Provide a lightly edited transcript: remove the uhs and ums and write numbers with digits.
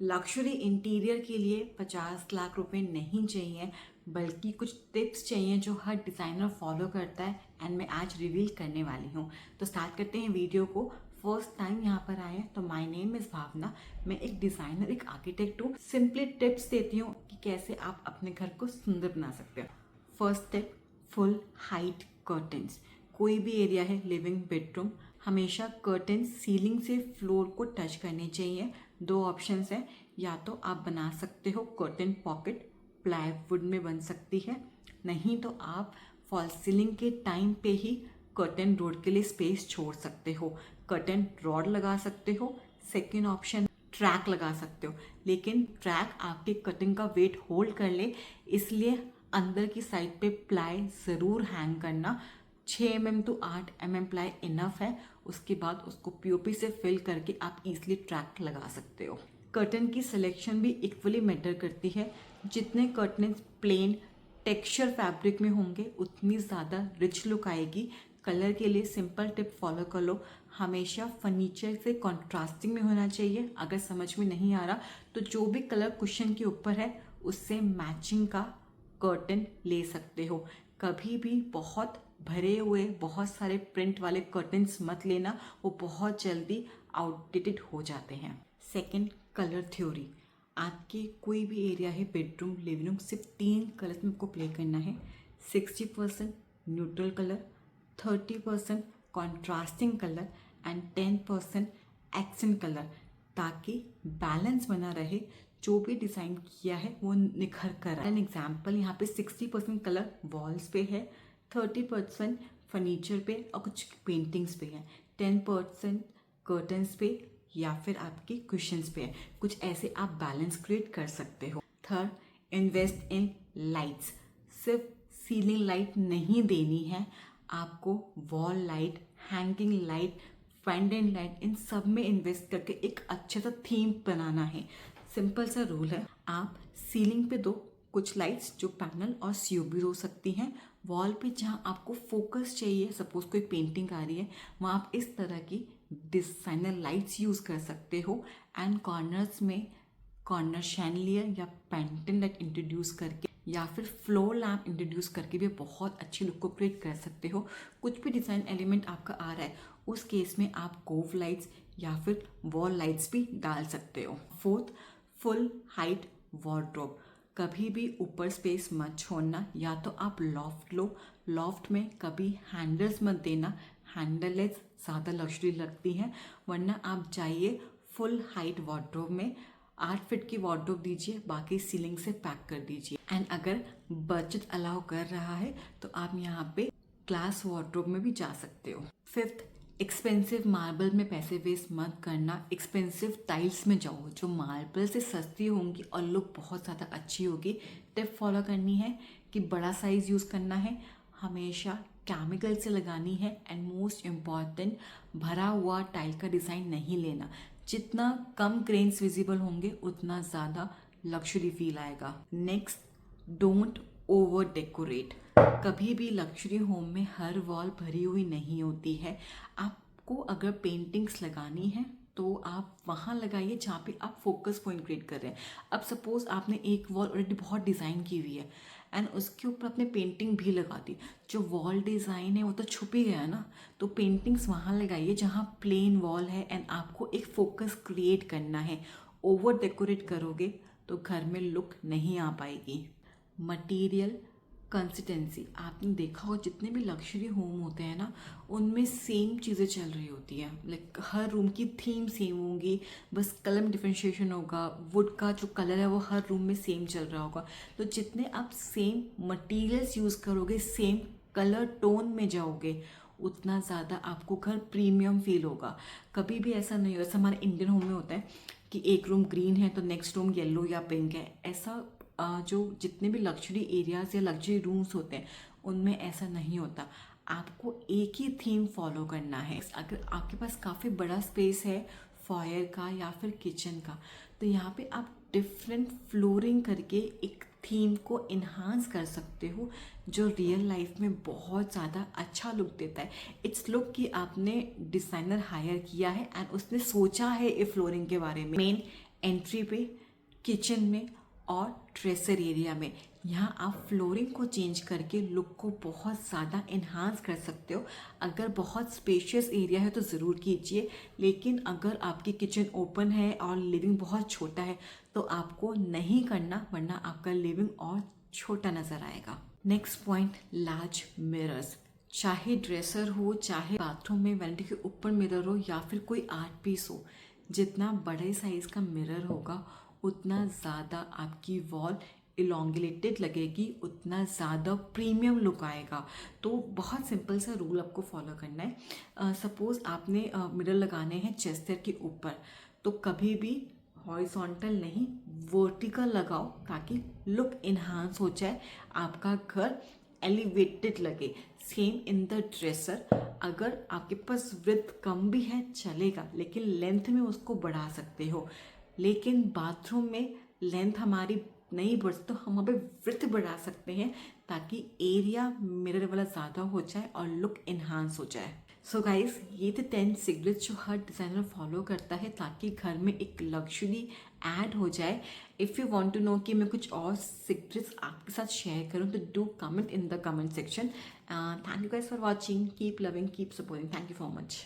Luxury interior के लिए 50 लाख रुपए नहीं चाहिए, बल्कि कुछ टिप्स चाहिए जो हर डिज़ाइनर फॉलो करता है एंड मैं आज रिवील करने वाली हूँ। तो स्टार्ट करते हैं वीडियो को। फर्स्ट टाइम यहाँ पर आए हैं तो माय नेम इज़ भावना। मैं एक डिज़ाइनर, एक आर्किटेक्ट हूँ। सिंपली टिप्स देती हूँ कि कैसे आप अपने घर को सुंदर बना सकते हो। First tip, full height curtains. कोई भी एरिया है, लिविंग, बेडरूम, हमेशा कर्टन सीलिंग से फ्लोर को टच करने चाहिए। दो ऑप्शंस हैं, या तो आप बना सकते हो कर्टन पॉकेट, प्लाईवुड में बन सकती है, नहीं तो आप फॉल सीलिंग के टाइम पे ही कर्टन रोड के लिए स्पेस छोड़ सकते हो। कर्टन रॉड लगा सकते हो। सेकेंड ऑप्शन, ट्रैक लगा सकते हो, लेकिन ट्रैक आपके कटिंग का वेट होल्ड कर ले, इसलिए अंदर की साइड पे प्लाई ज़रूर हैंग करना। 6 mm to 8 mm ply enough है। उसके बाद उसको पीओपी से फिल करके आप इजीली ट्रैक लगा सकते हो। कर्टन की सिलेक्शन भी इक्वली मैटर करती है। जितने कर्टन प्लेन टेक्सचर फैब्रिक में होंगे उतनी ज़्यादा रिच लुक आएगी। कलर के लिए सिंपल टिप फॉलो कर लो, हमेशा फर्नीचर से कॉन्ट्रास्टिंग में होना चाहिए। अगर समझ में नहीं आ रहा तो जो भी कलर कुशन के ऊपर है उससे मैचिंग का कर्टन ले सकते हो। कभी भी बहुत भरे हुए बहुत सारे प्रिंट वाले कर्टन्स मत लेना, वो बहुत जल्दी आउटडेटेड हो जाते हैं। Second, colour theory. आपके कोई भी एरिया है, बेडरूम, लिविंग रूम, सिर्फ 3 कलर में आपको प्ले करना है। 60% neutral colour, 30% contrasting colour and 10% accent colour, ताकि बैलेंस बना रहे। जो भी डिज़ाइन किया है वो निखर कर। एन एग्जाम्पल, यहाँ पे 60% कलर वॉल्स पे है, 30% फर्नीचर पे और कुछ पेंटिंग्स पे है, 10% कर्टन्स पे या फिर आपके कुशन्स पे है। कुछ ऐसे आप बैलेंस क्रिएट कर सकते हो। Third, invest in lights. सिर्फ सीलिंग लाइट नहीं देनी है, आपको wall light, hanging light, pendant light, इन सब में इन्वेस्ट करके एक अच्छा सा थीम बनाना है। सिंपल सा रूल है, आप सीलिंग पे दो कुछ लाइट्स जो पैनल और सीओबी हो सकती हैं। वॉल पे जहाँ आपको फोकस चाहिए, सपोज कोई पेंटिंग आ रही है, वहाँ आप इस तरह की डिजाइनर लाइट्स यूज़ कर सकते हो। एंड कॉर्नर्स में कॉर्नर शैंडलियर या पेंटेंट लाइट इंट्रोड्यूस करके या फिर फ्लोर लैम्प इंट्रोड्यूस करके भी बहुत अच्छी लुक को क्रिएट कर सकते हो। कुछ भी डिज़ाइन एलिमेंट आपका आ रहा है उस केस में आप कोव लाइट्स या फिर वॉल लाइट्स भी डाल सकते हो। Fourth, full height wardrobe. कभी भी ऊपर स्पेस मत छोड़ना, या तो आप लॉफ्ट लो। लॉफ्ट में कभी हैंडल्स मत देना, हैंडललेस ज़्यादा लग्जरी लगती हैं। वरना आप जाइए फुल हाइट वार्डरोब में, 8 फीट की वार्डरोब दीजिए, बाकी सीलिंग से पैक कर दीजिए। एंड अगर बजट अलाउ कर रहा है तो आप यहाँ पे ग्लास वार्डरोब में भी जा सकते हो। फिफ्थ, एक्सपेंसिव मार्बल में पैसे वेस्ट मत करना, एक्सपेंसिव टाइल्स में जाओ जो मार्बल से सस्ती होंगी और लुक बहुत ज़्यादा अच्छी होगी। टिप फॉलो करनी है कि बड़ा साइज़ यूज़ करना है, हमेशा केमिकल से लगानी है, एंड मोस्ट इम्पॉर्टेंट, भरा हुआ टाइल का डिज़ाइन नहीं लेना। जितना कम ग्रेन्स विजिबल होंगे उतना ज़्यादा लग्जरी फील आएगा। Next, don't over decorate. कभी भी लग्जरी होम में हर वॉल भरी हुई नहीं होती है। आपको अगर पेंटिंग्स लगानी है तो आप वहाँ लगाइए जहाँ पे आप फोकस पॉइंट क्रिएट कर रहे हैं। अब सपोज आपने एक वॉल ऑलरेडी बहुत डिज़ाइन की हुई है एंड उसके ऊपर आपने पेंटिंग भी लगा दी, जो वॉल डिज़ाइन है वो तो छुप ही गया ना। तो पेंटिंग्स वहाँ लगाइए जहाँ प्लेन वॉल है एंड आपको एक फोकस क्रिएट करना है। ओवर डेकोरेट करोगे तो घर में लुक नहीं आ पाएगी। Material consistency. आपने देखा हो जितने भी लग्जरी होम होते हैं ना, उनमें सेम चीज़ें चल रही होती हैं। लाइक हर रूम की थीम सेम होगी, बस कलर में डिफ्रेंशिएशन होगा, वुड का जो कलर है वो हर रूम में सेम चल रहा होगा। तो जितने आप सेम मटेरियल्स यूज़ करोगे, सेम कलर टोन में जाओगे, उतना ज़्यादा आपको घर प्रीमियम फील होगा। कभी भी ऐसा नहीं होगा, जैसे हमारे इंडियन होम में होता है कि एक रूम ग्रीन है तो नेक्स्ट रूम येलो या पिंक है। ऐसा जो जितने भी लग्जरी एरियाज या लग्जरी रूम्स होते हैं उनमें ऐसा नहीं होता। आपको एक ही थीम फॉलो करना है। अगर आपके पास काफ़ी बड़ा स्पेस है फॉयर का या फिर किचन का, तो यहाँ पे आप डिफरेंट फ्लोरिंग करके एक थीम को इन्हांस कर सकते हो, जो रियल लाइफ में बहुत ज़्यादा अच्छा लुक देता है। इट्स लुक कि आपने डिज़ाइनर हायर किया है एंड उसने सोचा है ये फ्लोरिंग के बारे में। मेन एंट्री पे, किचन में और ड्रेसर एरिया में। यहाँ आप फ्लोरिंग को चेंज करके लुक को बहुत ज़्यादा इन्हांस कर सकते हो। अगर बहुत स्पेशियस एरिया है तो ज़रूर कीजिए, लेकिन अगर आपकी किचन ओपन है और लिविंग बहुत छोटा है तो आपको नहीं करना, वरना आपका लिविंग और छोटा नज़र आएगा। Next point, large mirrors. चाहे ड्रेसर हो, चाहे बाथरूम में वैनिटी के ऊपर मिरर हो या फिर कोई आर्ट पीस हो, जितना बड़े साइज का मिरर होगा उतना ज़्यादा आपकी वॉल इलोंगेटेड लगेगी, उतना ज़्यादा प्रीमियम लुक आएगा। तो बहुत सिंपल सा रूल आपको फॉलो करना है। सपोज़ आपने मिरर लगाने हैं चेस्टर के ऊपर, तो कभी भी हॉरिजॉन्टल नहीं, वर्टिकल लगाओ ताकि लुक इन्हांस हो जाए, आपका घर एलिवेटेड लगे। सेम इन द ड्रेसर, अगर आपके पास विड्थ कम भी है चलेगा, लेकिन लेंथ में उसको बढ़ा सकते हो। लेकिन बाथरूम में लेंथ हमारी नहीं बढ़ तो हम वहाँ पे विड्थ बढ़ा सकते हैं ताकि एरिया मिरर वाला ज़्यादा हो जाए और लुक इन्हांस हो जाए। सो गाइस, ये थे 10 सीक्रेट्स जो हर डिज़ाइनर फॉलो करता है ताकि घर में एक लग्जरी ऐड हो जाए। If you want to know कि मैं कुछ और सीक्रेट्स आपके साथ शेयर करूं तो do comment in the comment section. Thank you guys for watching, keep loving, keep supporting, thank you so much.